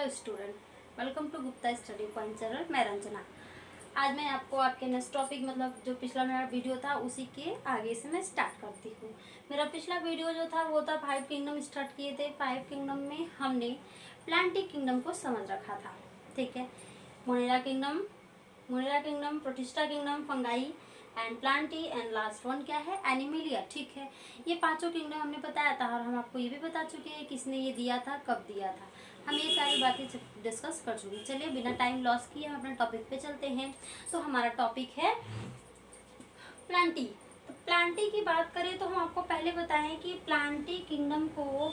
Hello student, welcome to Gupta study point channel. मैं रंजना। आज मैं आपको आपके नेक्स्ट टॉपिक मतलब जो पिछला मेरा वीडियो था उसी के आगे से मैं स्टार्ट करती हूँ। मेरा पिछला वीडियो जो था वो था 5 किंगडम स्टार्ट किए थे। 5 किंगडम में हमने प्लांटी किंगडम को समझ रखा था, ठीक है। Monera kingdom, protista kingdom, fungi and Plantae and last one क्या है, एनिमेलिया, ठीक है। ये पांचों किंगडम हमने बताया था और हम आपको ये भी बता चुके हैं किसने ये दिया था, कब दिया था। हम ये सारी बातें डिस्कस कर चुके। चलिए बिना टाइम लॉस किए हम अपने टॉपिक पे चलते हैं। तो हमारा टॉपिक है प्लांटी। तो प्लांटी की बात करें तो हम आपको पहले बताएं कि प्लांटी किंगडम को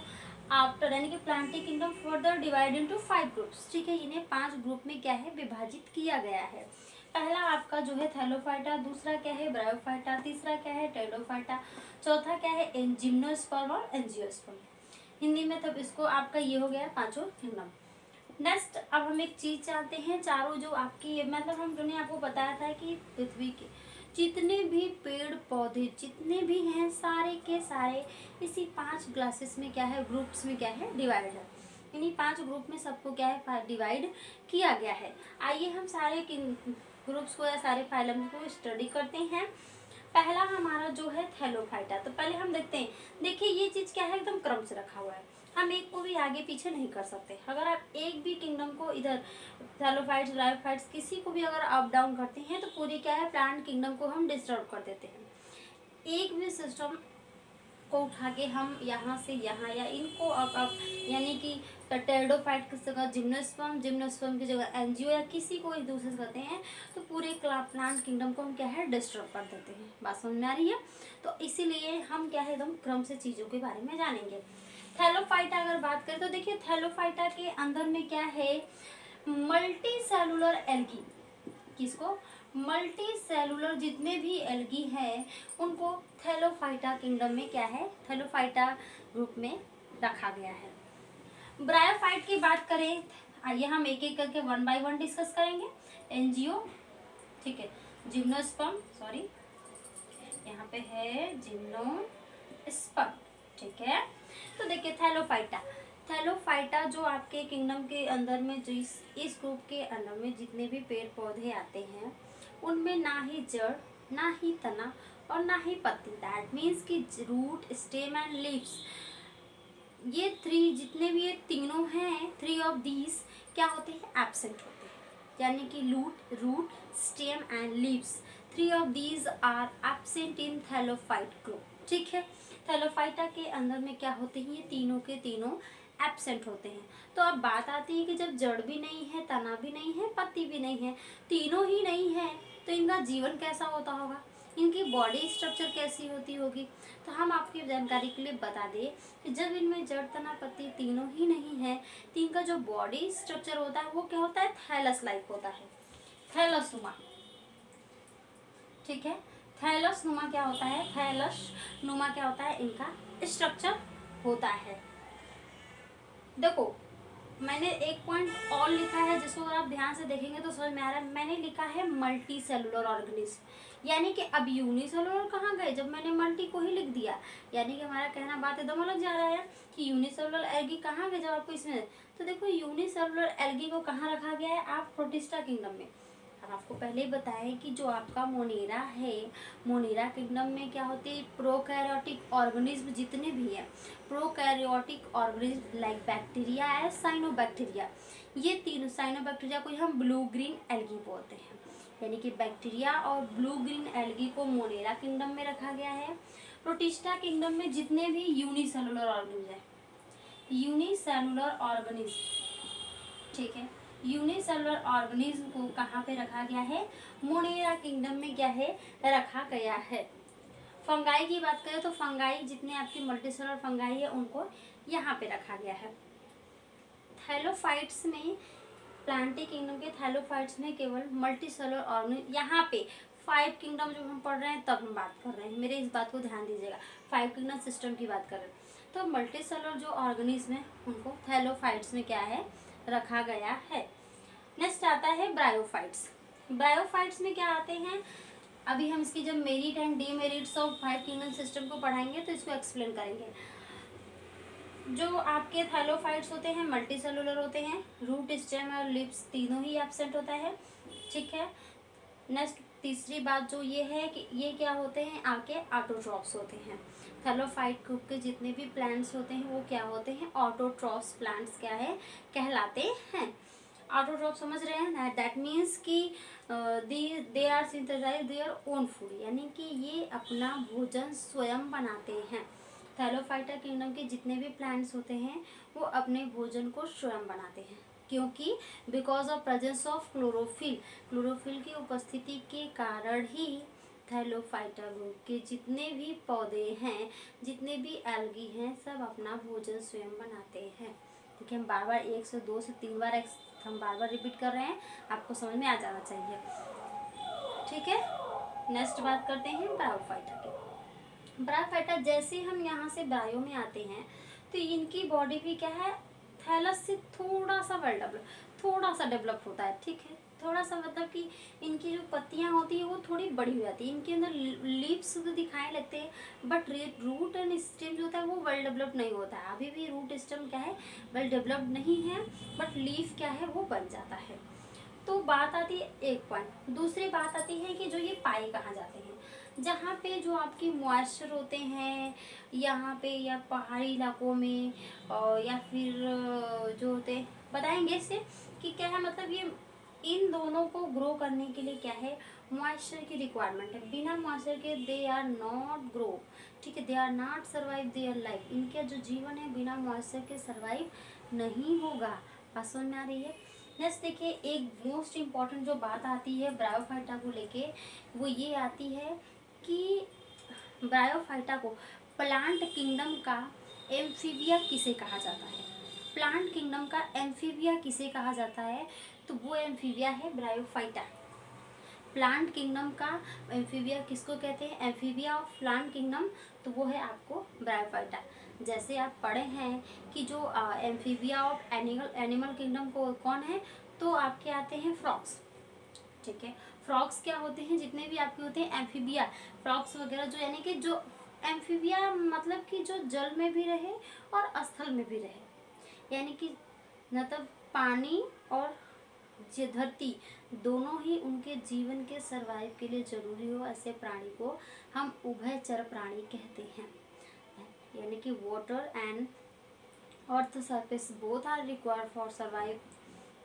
आफ्टर यानी कि Plantae kingdom further divide into 5 groups, ठीक है। इन्हें 5 ग्रुप में क्या है, विभाजित किया गया है। पहला आपका जो है थैलोफाइटा, दूसरा क्या है ब्रायोफाइटा, तीसरा क्या है टेडोफाइटा, चौथा क्या है जिम्नोस्पर्म और एंजियोस्पर्म। हिंदी में तब इसको आपका ये हो गया पांचों किंगडम। नेक्स्ट अब हम एक चीज जानते हैं, चारों जो आपकी मतलब हम जो ने आपको बताया था कि पृथ्वी के जितने भी पेड़ पौधे जितने भी हैं सारे के सारे इसी 5 क्लासेस में क्या है, ग्रुप्स में क्या है, डिवाइड है। इन्हीं 5 ग्रुप में सबको क्या है, डिवाइड किया गया है। आइए हम सारे ग्रुप्स को या सारे फाइलम को स्टडी करते हैं। पहला हमारा जो है थैलोफाइटा। तो पहले हम देखते हैं, देखिए ये चीज क्या है, एकदम क्रम से रखा हुआ है। हम एक को भी आगे पीछे नहीं कर सकते। अगर आप एक भी किंगडम को इधर थैलोफाइट्स ब्रायोफाइट्स किसी को भी अगर अप डाउन करते हैं तो पूरी क्या है, प्लांट किंगडम को हम डिस्टर्ब कर देते हैं। एक भी सिस्टम को उठा के हम यहाँ से यहाँ या इनको अब यानी कि टेरिडोफाइट की जगह जिम्नोस्पर्म की जगह एंजियो या किसी को एक दूसरे से करते हैं तो पूरे प्लांट किंगडम को हम क्या है, डिस्टर्ब कर देते हैं। बात समझ में आ रही है? तो इसीलिए हम क्या है, एकदम क्रम से चीज़ों के बारे में जानेंगे। थैलोफाइटा अगर बात करें तो देखिए थैलोफाइटा के अंदर में क्या है, मल्टी सेलुलर एल्गी। किसको? मल्टी सेलुलर जितने भी एल्गी हैं उनको थैलोफाइटा किंगडम में क्या है, थैलोफाइटा ग्रुप में रखा गया है। ब्रायोफाइट की बात करें, आइए हम एक एक करके 1 बाय 1 डिस्कस करेंगे। एंजियो, ठीक है, जिम्नोस्पर्म, सॉरी यहाँ पे है जिम्नोस्पर्म, ठीक है। तो देखिए थैलोफाइटा जो आपके किंगडम के अंदर में जो इस ग्रुप के अंदर में जितने भी पेड़ पौधे आते हैं उनमें ना ही जड़, ना ही तना और ना ही पत्ती, दैट मीन्स कि रूट, स्टेम एंड लीव्स, ये 3 जितने भी ये तीनों हैं, 3 ऑफ दीज क्या होते हैं, एब्सेंट होते हैं। यानी कि root, stem and leaves, 3 of these are absent in thallophyte group, ठीक है। थैलोफाइटा के अंदर में क्या होते हैं, ये तीनों के तीनों एब्सेंट होते हैं। तो अब बात आती है कि जब जड़ भी नहीं है, तना भी नहीं है, पत्ती भी नहीं है, तीनों ही नहीं है, तो इनका जीवन कैसा होता होगा, इनकी बॉडी स्ट्रक्चर कैसी होती होगी। तो हम आपकी जानकारी के लिए बता दें कि जब इनमें जड़, तना, पत्ती तीनों ही नहीं है तो इनका जो बॉडी स्ट्रक्चर होता है वो क्या होता है, थैलस लाइक होता है, थैलसनुमा, ठीक है। थैलसनुमा क्या होता है, थैलसनुमा क्या होता है, इनका स्ट्रक्चर होता है। देखो मैंने एक पॉइंट और लिखा है जिसको अगर आप ध्यान से देखेंगे तो समझ में आ रहा है। मैंने लिखा है मल्टी सेलुलर ऑर्गेनिज्म, यानी कि अब यूनिसेलुलर कहाँ गए जब मैंने मल्टी को ही लिख दिया। यानी कि हमारा कहना बात एकदम अलग जा रहा है कि यूनिसेलुलर एल्गी कहाँ गए जब आपको इसमें। तो देखो यूनिसेलुलर एल्गी को कहाँ रखा गया है, आप प्रोटिस्टा किंगडम में। अब आपको पहले ही बताया कि जो आपका मोनेरा है, मोनेरा किंगडम में क्या होती है, प्रोकैरियोटिक ऑर्गेनिज्म जितने भी हैं, प्रोकैरियोटिक ऑर्गेनिज्म लाइक बैक्टीरिया है, साइनोबैक्टीरिया, ये तीनों साइनोबैक्टीरिया को हम ब्लू ग्रीन एल्गी बोलते हैं। यानी कि बैक्टीरिया और ब्लू ग्रीन एल्गी को मोनेरा किंगडम में रखा गया है। प्रोटिस्टा किंगडम में जितने भी यूनिसेलुलर ऑर्गेनिज्म है, यूनिसेलुलर ऑर्गेनिज्म, ठीक है, यूनिसेलुलर ऑर्गेनिज्म को कहाँ पे रखा गया है, मोनेरा किंगडम में क्या है, रखा गया है। फंगाई की बात करें तो फंगाई जितने आपकी मल्टीसेलुलर फंगाई है उनको यहाँ पे रखा गया है। थैलोफाइट्स में, प्लांटी किंगडम के थैलोफाइट्स में केवल मल्टीसेलुलर ऑर्गेनिज्म, यहाँ पे 5 किंगडम जो हम पढ़ रहे हैं तब हम बात कर रहे हैं, मेरे इस बात को ध्यान दीजिएगा, 5 किंगडम सिस्टम की बात कर रहे हैं। तो मल्टीसेलुलर जो ऑर्गेनिज्म है उनको थैलोफाइट्स में क्या है, रखा गया है। नेक्स्ट आता है ब्रायोफाइट्स। ब्रायोफाइट्स में क्या आते हैं, अभी हम इसकी जब merit and demerits of 5 kingdom system को पढ़ाएंगे तो इसको एक्सप्लेन करेंगे। जो आपके थैलोफाइट्स होते हैं मल्टी सेलुलर होते हैं, रूट स्टेम और लिप्स तीनों ही एब्सेंट होता है, ठीक है। नेक्स्ट तीसरी बात जो ये है कि ये क्या होते हैं, आपके ऑटोट्रॉफ्स होते हैं। थैलोफाइट ग्रुप के जितने भी प्लांट्स होते हैं वो क्या होते हैं, ऑटोट्रॉफ्स प्लांट्स क्या है कहलाते हैं। ऑटोट्रॉफ समझ रहे हैं, दैट मीन्स कि they are synthesize their own food, यानी कि ये अपना भोजन स्वयं बनाते हैं। थैलोफाइटा किंगडम के जितने भी प्लांट्स होते हैं वो अपने भोजन को स्वयं बनाते हैं, क्योंकि because of presence of chlorophyll, chlorophyll की उपस्थिति के कारण ही थैलोफाइटा ग्रुप के जितने भी पौधे हैं, जितने भी एल्गी हैं, सब अपना भोजन स्वयं बनाते हैं। ठीक है, हम बार बार 1 से 2 से 3 बार हम बार बार रिपीट कर रहे हैं, आपको समझ में आ जाना चाहिए, ठीक है। नेक्स्ट बात करते हैं ब्रायोफाइटा की। ब्रायोफाइटा जैसे हम यहाँ से ब्रायो में आते हैं तो इनकी बॉडी भी क्या है, थैलस से थोड़ा सा वेल डेवलप, थोड़ा सा डेवलप होता है, ठीक है। थोड़ा सा मतलब कि इनकी जो पत्तियां होती है वो थोड़ी बड़ी हो जाती है, इनके अंदर लीव्स तो दिखाई लगते हैं, बट रूट एंड स्टेम जो होता है वो वेल डेवलप नहीं होता है। अभी भी रूट स्टेम क्या है, वेल डेवलप नहीं है, बट लीफ क्या है वो बन जाता है। तो बात आती है एक पॉइंट, दूसरी बात आती है कि जो ये पाए कहाँ जाते हैं, जहाँ पे जो आपकी मॉइस्चर होते हैं यहाँ पे, या पहाड़ी इलाकों में, और या फिर जो होते हैं, बताएंगे इससे कि क्या है, मतलब ये इन दोनों को ग्रो करने के लिए क्या है, मॉइस्चर की रिक्वायरमेंट है। बिना मॉइस्चर के दे आर नॉट ग्रो, ठीक है, they are not survive their life, इनका जो जीवन है बिना मॉइस्चर के सर्वाइव नहीं होगा। बात समझ में आ रही है। नेक्स्ट देखिए, एक मोस्ट इम्पॉर्टेंट जो बात आती है ब्रायोफाइटा को लेके, वो ये आती है कि ब्रायोफाइटा को प्लांट किंगडम का एम्फीबिया किसे कहा जाता है। प्लांट किंगडम का एम्फीबिया किसे कहा जाता है, तो वो एम्फीबिया है ब्रायोफाइटा। प्लांट किंगडम का एम्फीबिया किसको कहते हैं, एम्फीबिया ऑफ प्लांट किंगडम, तो वो है आपको ब्रायोफाइटा। जैसे आप पढ़े हैं कि जो एम्फीबिया ऑफ एनिमल किंगडम को कौन है, तो आपके आते हैं फ्रॉक्स, ठीक है। फ्रॉक्स क्या होते हैं, जितने भी आपके होते हैं एम्फीबिया, फ्रॉक्स वगैरह, जो यानी कि जो एम्फीबिया मतलब कि जो जल में भी रहे और स्थल में भी रहे, यानी कि मतलब पानी और ये धरती दोनों ही उनके जीवन के सरवाइव के लिए जरूरी हो, ऐसे प्राणी को हम उभयचर प्राणी कहते हैं। यानी कि water and earth surface both are required for survive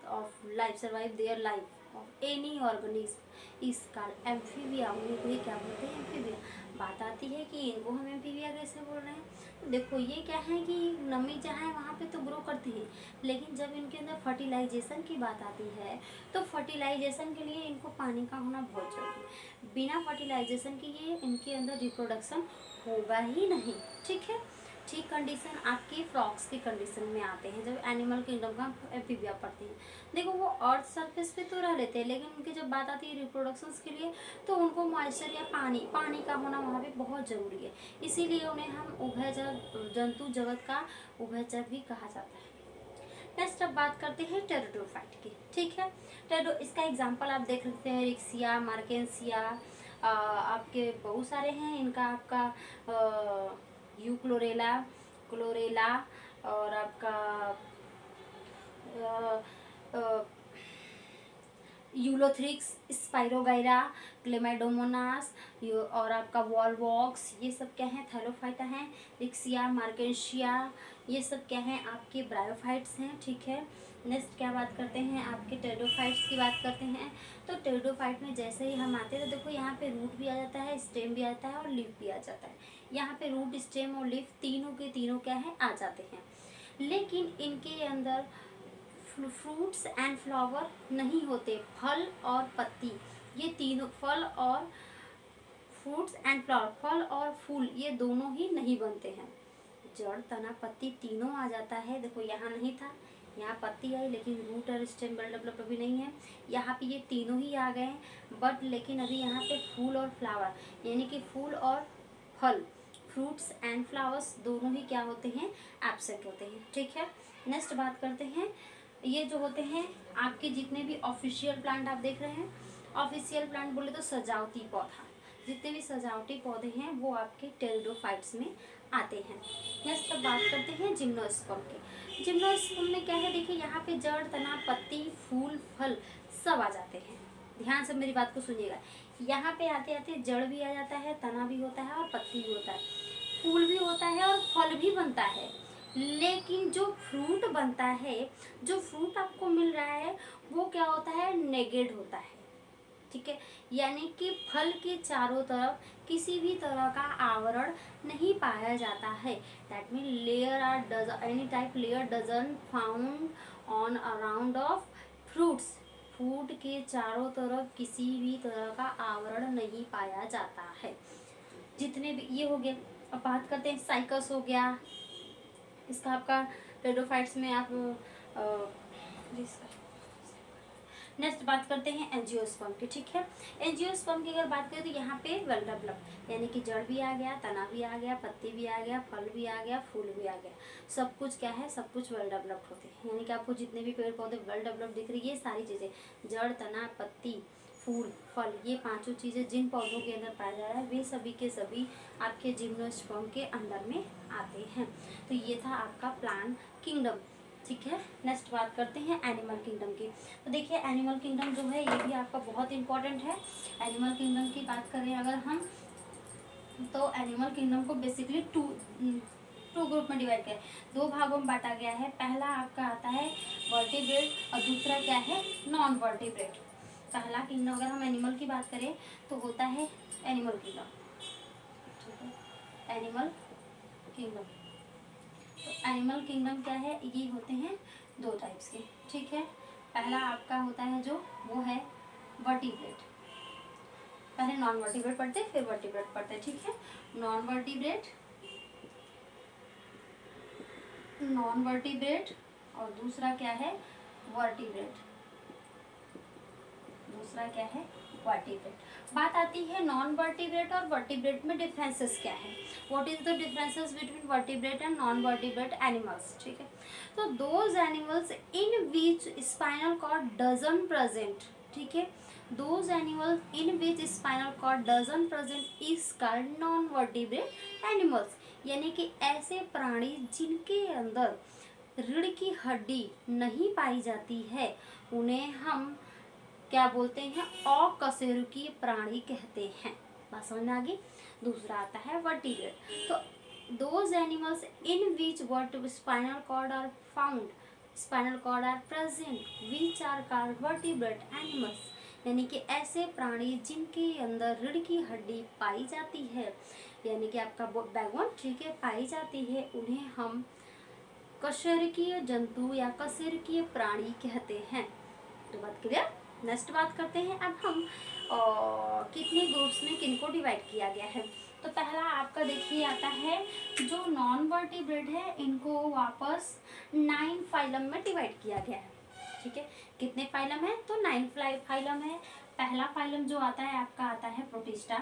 of life, survive their life of any organism is called amphibia. उन्हें को ही क्या बोलते हैं, एम्फीबिया। बात आती है कि इनको हम एम्फीबिया कैसे बोल रहे हैं, तो देखो ये क्या है कि नमी जहाँ है वहाँ पे तो ग्रो करती है, लेकिन जब इनके अंदर फर्टिलाइजेशन की बात आती है तो फर्टिलाइजेशन के लिए इनको पानी का होना बहुत जरूरी है। बिना फर्टिलाइजेशन के ये इनके अंदर रिप्रोडक्शन होगा ही नहीं, ठीक है। ठीक कंडीशन आपकी फ्रॉक्स की कंडीशन में आते हैं जब एनिमल किंगडम का एम्फीबिया पढ़ते हैं। देखो वो अर्थ सरफेस पे तो रह लेते हैं, लेकिन उनकी जब बात आती है रिप्रोडक्शंस के लिए तो उनको मॉइस्चर या पानी का होना वहाँ पे बहुत ज़रूरी है, इसीलिए उन्हें हम उभयचर जंतु जगत का उभयचर भी कहा जाता है। नेक्स्ट अब बात करते हैं टेरिडोफाइट की, ठीक है। इसका एग्जाम्पल आप देख सकते हैं, रिक्सिया, मार्केंसिया, आपके बहुत सारे हैं। इनका आपका यूक्लोरेला, क्लोरेला, और आपका यूलोथ्रिक्स, स्पाइरोगाइरा, क्लेमाइडोमोनास, और आपका वॉलवॉक्स, ये सब क्या है, थैलोफाइटा हैं। रिक्सिया, मार्केंशिया, ये सब क्या है, आपके ब्रायोफाइट्स हैं, ठीक है। नेक्स्ट क्या बात करते हैं, आपके टेरिडोफाइट्स की बात करते हैं। तो टेरिडोफाइट में जैसे ही हम आते हैं तो देखो यहाँ पे रूट भी आ जाता है, स्टेम भी आ जाता है और लीफ भी आ जाता है। यहाँ पे रूट, स्टेम और लीफ तीनों के तीनों क्या है, आ जाते हैं, लेकिन इनके अंदर फ्रूट्स एंड फ्लावर नहीं होते। फल और पत्ती, ये तीनों, फल और फ्रूट्स एंड फ्लावर, फल और फूल, ये दोनों ही नहीं बनते हैं। जड़, तना, पत्ती तीनों आ जाता है। देखो यहाँ नहीं था, यहाँ पत्ती आई, लेकिन रूट और स्टेम वेल डेवलप अभी नहीं है। यहाँ पे ये तीनों ही आ गए, बट लेकिन अभी यहाँ पे फूल और फ्लावर, यानी कि फूल और फल, फ्रूट्स एंड फ्लावर्स दोनों ही क्या होते हैं, एब्सेंट होते हैं, ठीक है। नेक्स्ट बात करते हैं, ये जो होते हैं आपके जितने भी ऑफिशियल प्लांट आप देख रहे हैं, ऑफिशियल प्लांट बोले तो सजावटी पौधा, जितने भी सजावटी पौधे हैं वो आपके टेरिडोफाइट्स में आते हैं। नेक्स्ट अब बात करते हैं जिम्नोस्पर्म के। जिम्नोस्पर्म में क्या है, देखिए यहाँ पे जड़, तना, पत्ती, फूल, फल सब आ जाते हैं। ध्यान से मेरी बात को सुनिएगा। यहाँ पे आते आते जड़ भी आ जाता है, तना भी होता है और पत्ती भी होता है, फूल भी होता है और फल भी बनता है। लेकिन जो फ्रूट बनता है, जो फ्रूट आपको मिल रहा है, वो क्या होता है, नेगेड होता है। ठीक है, यानी कि फल के चारों तरफ किसी भी तरह का आवरण नहीं पाया जाता है। That mean layer are does any type layer doesn't found on around of fruits. Fruit के चारों तरफ किसी भी तरह का आवरण नहीं पाया जाता है। जितने भी ये हो गए। अब बात करते हैं साइकस हो गया, इसका आपका टेरिडोफाइट्स में आप नेक्स्ट बात करते हैं एंजियोस्पर्म की। ठीक है, एंजियोस्पर्म की अगर बात करें तो यहाँ पे वेल डेवलप्ड, यानी कि जड़ भी आ गया, तना भी आ गया, पत्ती भी आ गया, फल भी आ गया, फूल भी आ गया, सब कुछ क्या है, सब कुछ वेल डेवलप्ड होते हैं। यानी कि आपको जितने भी पेड़ पौधे वेल डेवलप्ड दिख रही है, ये सारी चीज़ें जड़, तना, पत्ती, फूल, फल, ये पांचों चीज़ें जिन पौधों के अंदर पाया जा रहा है, वे सभी के सभी आपके जिम्नोस्पर्म के अंदर में आते हैं। तो ये था आपका प्लांट किंगडम। ठीक है, नेक्स्ट बात करते हैं एनिमल किंगडम की। तो देखिए एनिमल किंगडम जो है ये भी आपका बहुत इंपॉर्टेंट है। एनिमल किंगडम की बात करें अगर हम, तो एनिमल किंगडम को बेसिकली टू ग्रुप में डिवाइड किया है, दो भागों में बांटा गया है। पहला आपका आता है वर्टिब्रेट और दूसरा क्या है, नॉन वर्टिब्रेट। पहला किंगडम अगर हम एनिमल की बात करें तो होता है एनिमल किंगडम। ठीक है, एनिमल किंगडम। तो एनिमल किंगडम क्या है, ये होते हैं दो टाइप्स के। ठीक है, पहला आपका होता है जो वो है वर्टिब्रेट। पहले नॉन वर्टिब्रेट पढ़ते फिर वर्टिब्रेट पढ़ते। ठीक है, नॉन वर्टिब्रेट और दूसरा क्या है, वर्टिब्रेट। दूसरा क्या है, वर्टिब्रेट। बात आती है नॉन वर्टिब्रेट और वर्टिब्रेट में डिफरेंसेस क्या है, what is the differences between vertebrate and non vertebrate animals. ठीक है, तो those animals in which spinal cord doesn't present. ठीक है, those animals in which spinal cord doesn't present is called non vertebrate animals. यानी कि ऐसे प्राणी जिनके अंदर रीढ़ की हड्डी नहीं पाई जाती है, उन्हें हम क्या बोलते हैं, अकशेरुकीय प्राणी कहते हैं। बात समझ में आ गई। दूसरा आता है वर्टिब्रेट। तो those animals in which spinal cord are found, spinal cord are present, which are called vertebrate animals. यानी कि ऐसे प्राणी जिनके अंदर रीढ़ की हड्डी पाई जाती है, यानी कि आपका बैकबोन, ठीक है, पाई जाती है, उन्हें हम कशेरुकीय जंतु या कशेरुकीय प्राणी कहते हैं। तो बात क्लियर। नेक्स्ट बात करते हैं अब हम कितने ग्रुप्स में किनको डिवाइड किया गया है। तो पहला आपका देखिए आता है जो नॉन वर्टिब्रेट है, इनको वापस 9 फाइलम में डिवाइड किया गया है। ठीक है, कितने फाइलम है, तो 9 फाइलम है। पहला फाइलम जो आता है आपका आता है प्रोटिस्टा।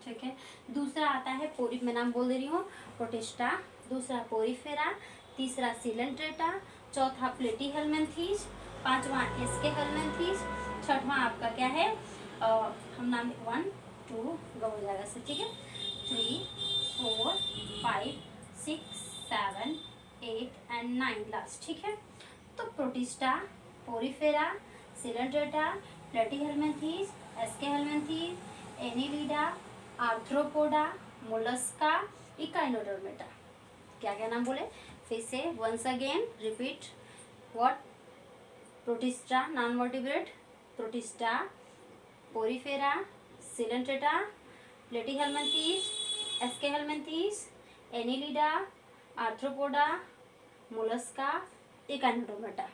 ठीक है, दूसरा आता है मैं नाम बोल दे रही हूँ, प्रोटिस्टा। दूसरा पोरीफेरा, तीसरा सिलेंट्रेटा, चौथा प्लेटीहेल्मिन्थीज, पांचवा एस्केहेल्मिन्थीज, छठवां आपका क्या है, हम नाम 1 2 गो हो जाएगा सर। ठीक है, 3 4 5 6 7 8 एंड 9 लास्ट। ठीक है, तो Protista, Porifera, Coelenterata, Platyhelminthes, Aschelminthes, Annelida, Arthropoda, Mollusca, Echinodermata. क्या क्या नाम बोले फिर से, once again repeat. What, Protista non vertebrate, Protista, Porifera, Coelenterata, Platyhelminthes, Aschelminthes, Annelida, Arthropoda, Mollusca, Echinodermata.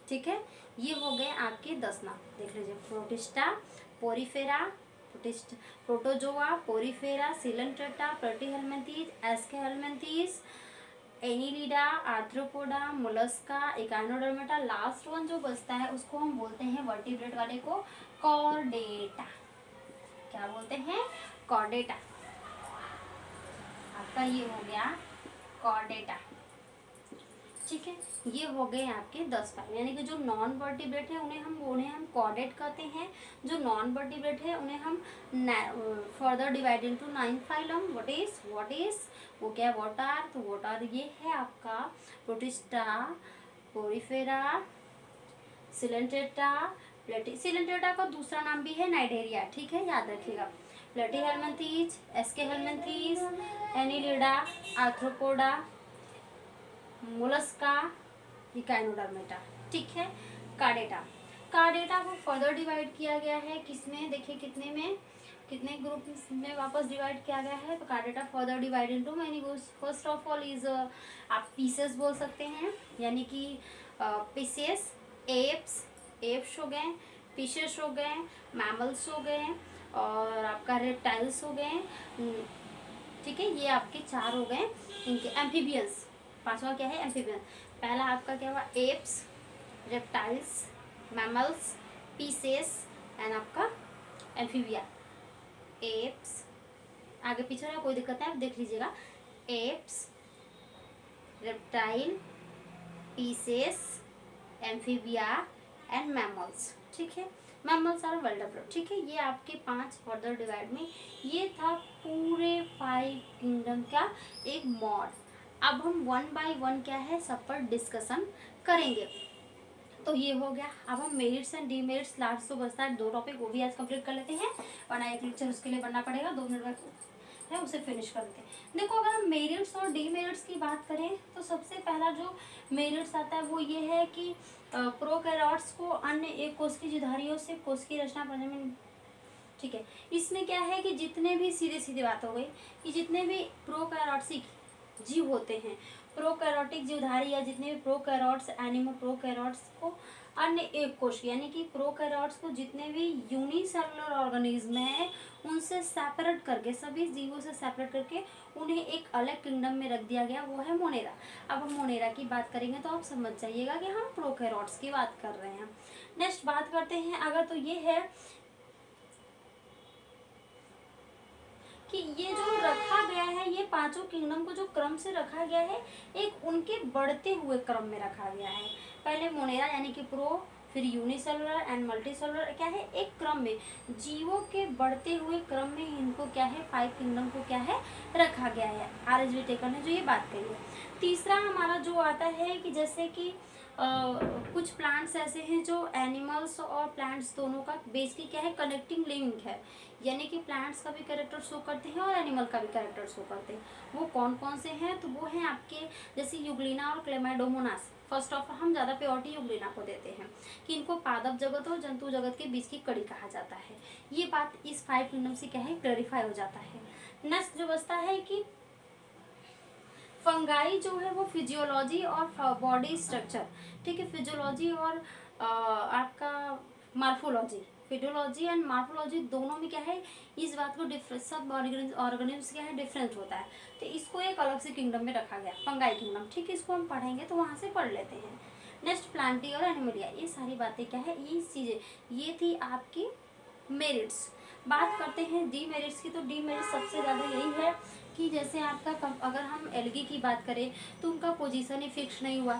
ठीक है, ये हो गए आपके 10 नाम। देख लीजिए, Protista, Porifera, Protozoa, Porifera, Coelenterata, Platyhelminthes, Aschelminthes, Annelida, Arthropoda, Mollusca, Echinodermata. Last one जो बचता है उसको हम बोलते हैं वर्टिब्रेट वाले को कॉर्डेटा। क्या बोलते हैं, कॉर्डेटा। आपका ये हो गया कॉर्डेटा। ठीक है, ये हो गए आपके 10 फाइलम, यानी कि जो नॉन वर्टिब्रेट है उन्हें हम कॉर्डेट कहते हैं, जो नॉन वर्टिब्रेट है उन्हें हम further divide into 9 phylum. What is वो क्या, व्हाट आर ये है आपका प्रोटिस्टा, पोरिफेरा, सिलेंट्रेटा, सिलेंट्रेटा का दूसरा नाम भी है नाइडेरिया, ठीक है, याद रखिएगा। Platyhelminthes, Aschelminthes, Annelida, Arthropoda, Mollusca, Echinodermata, ठीक है। कार्डेटा को फर्दर डिवाइड किया गया है किसमें, देखिए कितने में, कितने ग्रुप में वापस डिवाइड किया गया है। तो chordata further divide into many groups. First of all is आप पीसेस बोल सकते हैं, यानी कि पीसेस, एप्स हो गए, फिशेस हो गए, मैमल्स हो गए और आपका रेप्टाइल्स हो गए, ठीक है, ये आपके 4 हो गए। इनके एम्फीबियंस, 5वां क्या है, एम्फीबियन। पहला आपका क्या हुआ, apps, reptiles, mammals, pieces and आपका एम्फीबिया। एप्स, आगे पीछे रहा कोई दिक्कत नहीं, आप देख लीजिएगा। Apps, reptile, pieces, amphibia and mammals, ठीक है। मैमल्स आर वेल डेवलप्ड, ठीक है। ये आपके 5 फर्दर डिवाइड में, ये था पूरे 5 किंगडम का एक मॉड। अब हम 1 बाय 1 क्या है सब पर डिस्कशन करेंगे। तो ये हो गया। अब हम मेरिट्स एंड डीमेरिट्स, लास्ट तो बचता है 2 टॉपिक, वो भी आज कंप्लीट कर लेते हैं, वरना एक लेक्चर उसके लिए बनना पड़ेगा, 2 मिनट में है उसे फिनिश कर देते हैं। देखो अगर हम मेरिट्स और डीमेरिट्स की बात करें तो सबसे पहला जो मेरिट्स आता है वो ये है कि प्रोकैरियोट्स को अन्य एक कोशिकीधारियों से कोशिकीय रचना प्रजनन, ठीक है। इसमें क्या है कि जितने भी सीधी बात हो गई कि जितने भी प्रोकैरियोटिक जीव होते हैं, प्रोकैरियोटिक जीवधारी या जितने भी प्रोकैरियोट्स, एनिमल प्रोकैरियोट्स को अन्य एक कोश, यानी कि प्रोकैरियोट्स को जितने भी यूनिसेलुलर ऑर्गेनिज्म है उनसे सेपरेट करके, सभी जीवों से सेपरेट करके उन्हें एक अलग किंगडम में रख दिया गया, वो है मोनेरा। अब हम मोनेरा की बात करेंगे तो आप समझ जाइएगा कि हम प्रोकैरियोट्स की बात कर रहे हैं। नेक्स्ट बात करते हैं अगर, तो ये है कि ये जो रखा गया है, ये 5 किंगडम को जो क्रम से रखा गया है, एक उनके बढ़ते हुए क्रम में रखा गया है। पहले मोनेरा यानी कि प्रो, फिर यूनिसेलुलर एंड मल्टीसेलुलर, क्या है एक क्रम में, जीवों के बढ़ते हुए क्रम में इनको क्या है 5 किंगडम को क्या है रखा गया है। RSV टेकर ने जो ये बात कही है। तीसरा हमारा जो आता है कि जैसे कि कुछ प्लांट्स ऐसे हैं जो एनिमल्स और प्लांट्स दोनों का बेसिकली क्या है कनेक्टिंग लिंक है, यानी कि प्लांट्स का भी कैरेक्टर शो करते हैं और एनिमल का भी कैरेक्टर शो करते हैं। वो कौन कौन से हैं, तो वो हैं आपके जैसे यूग्लिना और क्लेमाइडोमोनास। फर्स्ट ऑफ ऑल हम ज़्यादा प्योरिटी यूग्लिना को देते हैं कि इनको पादप जगत और जंतु जगत के बीच की कड़ी कहा जाता है। ये बात इस 5 किंगडम से क्या है क्लैरिफाई हो जाता है। नेक्स्ट जो बचता है कि फंगाई जो है वो फिजियोलॉजी और बॉडी स्ट्रक्चर, ठीक है, फिजियोलॉजी और आपका मार्फोलॉजी, फिजियोलॉजी एंड मार्फोलॉजी दोनों में क्या है इस बात को डिफरेंस, सब ऑर्गेनिज्म क्या है डिफरेंट होता है, तो इसको एक अलग से किंगडम में रखा गया फंगाई किंगडम, ठीक है। इसको हम पढ़ेंगे तो वहाँ से पढ़ लेते हैं। नेक्स्ट प्लांटी और एनिमलिया, ये सारी बातें क्या है ये चीज़ें, ये थी आपकी मेरिट्स। बात करते हैं डीमेरिट्स की, तो डीमेरिट्स सबसे ज़्यादा यही है कि जैसे आपका अगर हम एल्गी की बात करें तो उनका पोजीशन ही फिक्स नहीं हुआ।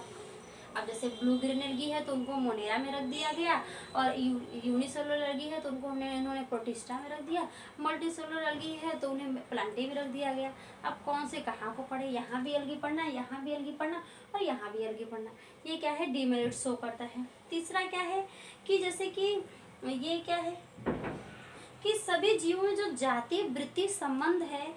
अब जैसे ब्लू ग्रीन एल्गी है तो उनको मोनेरा में रख दिया गया, और यूनिसेलुलर एल्गी है तो उनको इन्होंने प्रोटिस्टा में रख दिया, मल्टीसेलुलर एल्गी है तो उन्हें प्लांटी में रख दिया गया। अब कौन से कहाँ को पढ़े, यहाँ भी एल्गी पढ़ना, यहाँ भी एल्गी पढ़ना और यहाँ भी एल्गी पढ़ना, ये क्या है डीमेरिट शो करता है। तीसरा क्या है कि जैसे कि ये क्या है कि सभी जीवों में जो जातीय वृत्ति संबंध है,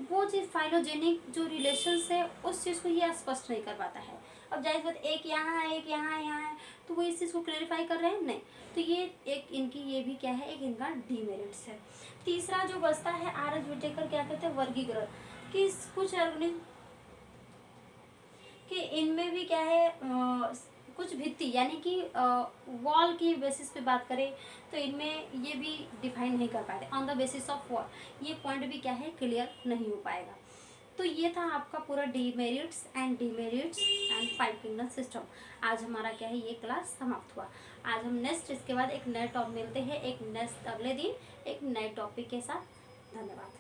वो चीज़ फाइलोजेनिक जो रिलेशंस है उस चीज़ को ये स्पष्ट नहीं कर पाता है। अब जाहिर बात एक यहाँ है, एक यहाँ है, तो वो इस चीज़ को क्लैरिफाई कर रहे हैं नहीं, तो ये एक इनकी ये भी क्या है एक इनका डीमेरिट्स है। तीसरा जो बचता है RS विटेकर क्या कहते हैं वर्गीकरण, कि कुछ ऑर्गेनिज्म कि इनमें भी क्या है कुछ भित्ति यानी कि वॉल की बेसिस पे बात करें तो इनमें ये भी डिफाइन नहीं कर पाते on the basis of wall, ये पॉइंट भी क्या है क्लियर नहीं हो पाएगा। तो ये था आपका पूरा डीमेरिट्स एंड 5 किंगडम सिस्टम। आज हमारा क्या है ये क्लास समाप्त हुआ। आज हम नेक्स्ट इसके बाद एक नए टॉपिक मिलते हैं एक नेक्स्ट अगले दिन एक नए टॉपिक के साथ। धन्यवाद।